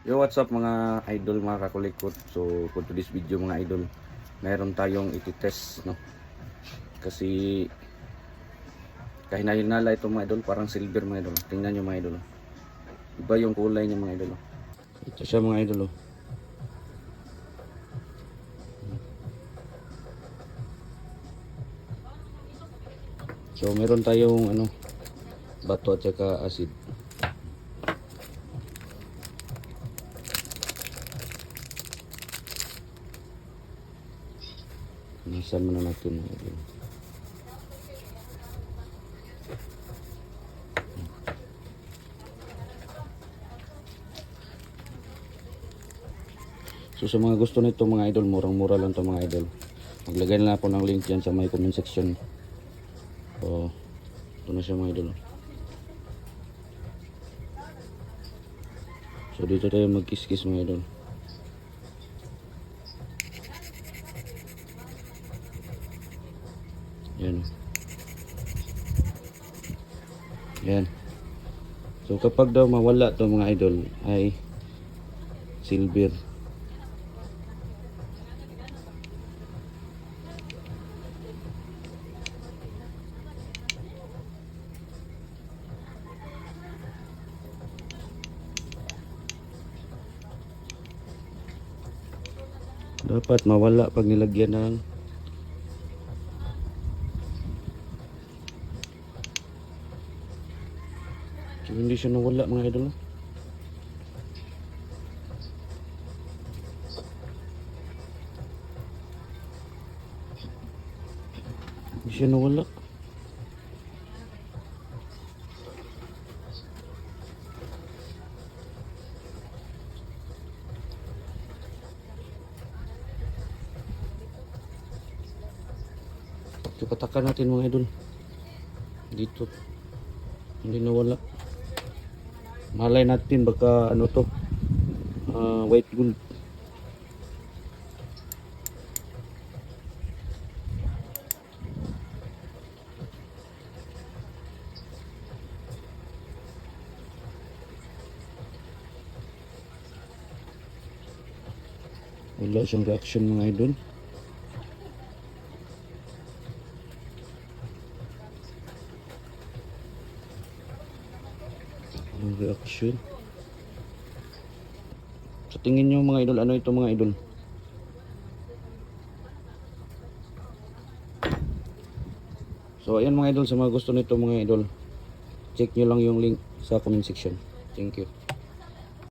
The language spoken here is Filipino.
Yo, what's up mga idol, mga kakulikot. So for today's video mga idol, mayroon tayong ititest, no? Kasi kahinahinala ito mga idol, parang silver mga idol. Tingnan nyo mga idol, iba yung kulay niya mga idol. Ito siya mga idol. So meron tayong bato at saka acid. Nasaan muna natin mga idol. So sa mga gusto nito mga idol, murang-mura lang to mga idol. Maglagay na ako ng link dyan sa my comment section. So ito na siya mga idol. So dito tayo magkis-kis mga idol. Yan. Yan. So kapag daw mawala to mga idol ay silver. Dapat mawala pag nilagyan ng so, hindi siya nawala mga idol. Hindi siya nawala. So patakan natin mga idol. Dito. Hindi nawala. Malay natin baka ano to. White gold. Wala siyang reaction mga idol. Yung reaction. Sa tingin nyo mga idol, ano ito mga idol? So ayan mga idol, sa mga gusto nito mga idol, check nyo lang yung link sa comment section. Thank you.